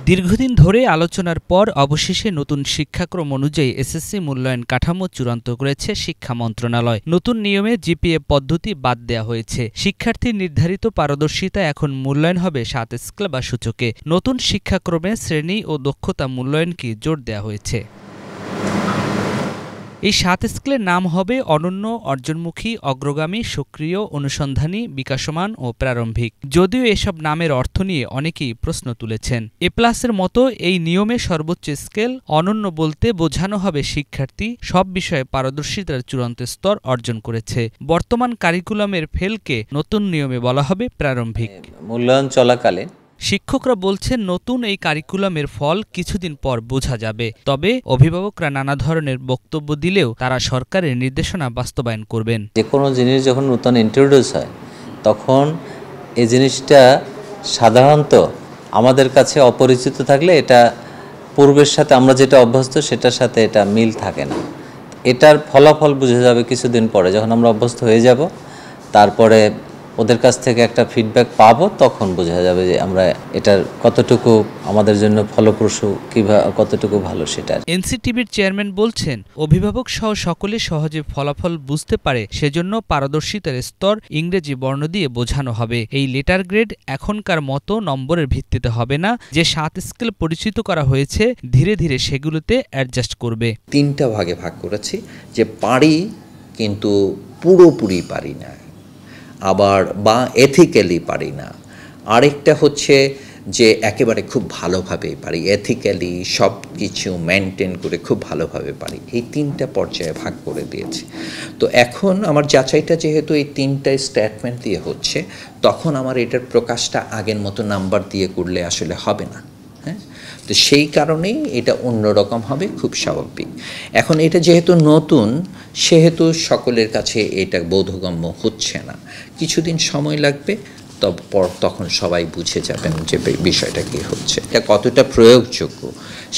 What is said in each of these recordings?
দীর্ঘদিন ধরে আলোচনার পর অবশেষে নতুন শিক্ষাক্রম অনুযায়ী এসএসসি মূল্যায়ন কাঠামো চূড়ান্ত করেছে শিক্ষা মন্ত্রণালয়। নতুন নিয়মে জিপিএ পদ্ধতি বাদ দেওয়া হয়েছে। শিক্ষার্থীর নির্ধারিত পারদর্শিতা এখন মূল্যায়ন হবে 7 স্কেল বা সূচকে। নতুন শিক্ষাক্রমে শ্রেণী ও দক্ষতা মূল্যায়নকে জোর দেওয়া হয়েছে। এই 7 স্কেলের নাম হবে অনন্য, অর্জনমুখী, অগ্রগামী, সক্রিয়, অনুসন্ধানী, বিকাশমান ও প্রারম্ভিক। যদিও এসব নামের অর্থ নিয়ে অনেকেই প্রশ্ন তুলেছেন। এ+এর মতো এই নিয়মে সর্বোচ্চ স্কেল অনন্য বলতে বোঝানো হবে শিক্ষার্থী সব বিষয়ে পারদর্শিতার চূড়ান্ত স্তর অর্জন করেছে। বর্তমান কারিকুলামের ফেলকে নতুন নিয়মে বলা হবে প্রারম্ভিক। মূল্যায়ন চলাকালীন শিক্ষকরা বলছেন নতুন এই কারিকুলামের ফল কিছুদিন পর বোঝা যাবে। তবে অভিভাবকরা নানা ধরনের বক্তব্য দিলেও তারা সরকারের নির্দেশনা বাস্তবায়ন করবেন। যে কোনো জিনিস যখন নতুন ইন্ট্রোডিউস হয় তখন এই জিনিসটা সাধারণত আমাদের কাছে অপরিচিত থাকলে এটা পূর্বের সাথে আমরা যেটা অভ্যস্ত সেটার সাথে এটা মিল থাকে না। এটার ফলাফল বোঝা যাবে কিছুদিন পরে, যখন আমরা অভ্যস্ত হয়ে যাব, তারপরে ওদের কাছ থেকে একটা ফিডব্যাক পাবো, তখন বোঝা যাবে যে আমরা এটার কতটুকু আমাদের জন্য ফলপ্রসূ কিংবা কতটুকু ভালো সেটা। এনসিটিবির চেয়ারম্যান বলছেন অভিভাবক সহ সকলে সহজে ফলাফল বুঝতে পারে, সেজন্য পারদর্শিতার স্তর ইংরেজি বর্ণ দিয়ে বোঝানো হবে। এই লেটার গ্রেড এখনকার মতো নম্বরের ভিত্তিতে হবে না। যে 7 স্কেল পরিচিত করা হয়েছে ধীরে ধীরে সেগুলোতে অ্যাডজাস্ট করবে। 3টা ভাগে ভাগ করেছি, যে পারি কিন্তু পুরোপুরি পারি না, আবার বা এথিক্যালি পারি না, আরেকটা হচ্ছে যে একেবারে খুব ভালোভাবে পারি, এথিক্যালি সব কিছু মেনটেন করে খুব ভালোভাবে পারি। এই 3টা পর্যায়ে ভাগ করে দিয়েছি। তো এখন আমার যাচাইটা যেহেতু এই 3টা স্টেটমেন্ট দিয়ে হচ্ছে, তখন আমার এটার প্রকাশটা আগের মতো নাম্বার দিয়ে করলে আসলে হবে না। হ্যাঁ, তো সেই কারণেই এটা অন্যরকম হবে, খুব স্বাভাবিক। এখন এটা যেহেতু নতুন, সেহেতু সকলের কাছে এটা বোধগম্য হচ্ছে না। কিছুদিন সময় লাগবে, তখন সবাই বুঝে যাবেন যে বিষয়টা কী হচ্ছে, এটা কতটা প্রয়োগযোগ্য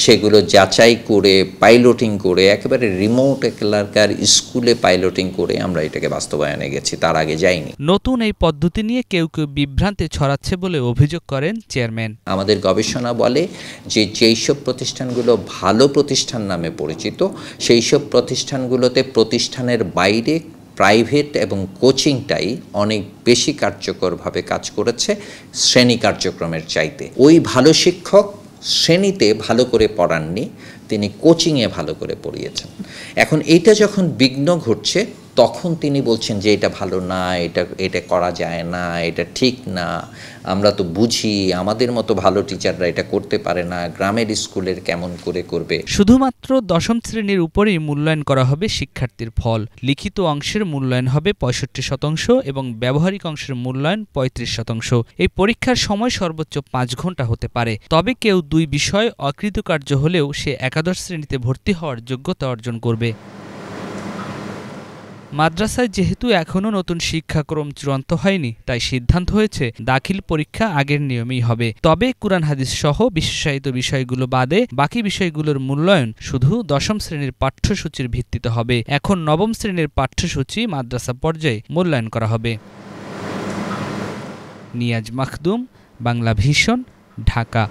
সেগুলো যাচাই করে পাইলটিং করে, একেবারে রিমোট এলাকার স্কুলে পাইলটিং করে আমরা এটাকে বাস্তবায়নে গেছি, তার আগে যাইনি। নতুন এই পদ্ধতি নিয়ে কেউ কেউ বিভ্রান্তি ছড়াচ্ছে বলে অভিযোগ করেন চেয়ারম্যান। আমাদের গবেষণা বলে যে যেইসব প্রতিষ্ঠানগুলো ভালো প্রতিষ্ঠান নামে পরিচিত, সেই সব প্রতিষ্ঠানগুলোতে প্রতিষ্ঠানের বাইরে প্রাইভেট এবং কোচিংটাই অনেক বেশি কার্যকরভাবে কাজ করেছে শ্রেণী কার্যক্রমের চাইতে। ওই ভালো শিক্ষক শ্রেণীতে ভালো করে পড়াননি, তিনি কোচিংয়ে ভালো করে পড়িয়েছেন। এখন এইটা যখন বিঘ্ন ঘটছে, তখন তিনি বলছেন যে এটা ভালো না, এটা করা যায় না, এটা ঠিক না, আমরা তো বুঝি, আমাদের মতো ভালো টিচাররা এটা করতে পারে না, গ্রামের স্কুলের কেমন করে করবে। শুধুমাত্র 10ম শ্রেণীর উপরেই মূল্যায়ন করা হবে শিক্ষার্থীর ফল। লিখিত অংশের মূল্যায়ন হবে 65% এবং ব্যবহারিক অংশের মূল্যায়ন 35%। এই পরীক্ষার সময় সর্বোচ্চ 5 ঘন্টা হতে পারে। তবে কেউ 2 বিষয় অকৃতকার্য হলেও সে একাদশ শ্রেণীতে ভর্তি হওয়ার যোগ্যতা অর্জন করবে। মাদ্রাসায় যেহেতু এখনও নতুন শিক্ষাক্রম চূড়ান্ত হয়নি, তাই সিদ্ধান্ত হয়েছে দাখিল পরীক্ষা আগের নিয়মেই হবে। তবে কুরআন হাদিস সহ বিশেষায়িত বিষয়গুলো বাদে বাকি বিষয়গুলোর মূল্যায়ন শুধু 10ম শ্রেণীর পাঠ্যসূচির ভিত্তিতে হবে। এখন 9ম শ্রেণীর পাঠ্যসূচি মাদ্রাসা পর্যায়ে মূল্যায়ন করা হবে। নিয়াজ মাখদুম, বাংলা ভিশন, ঢাকা।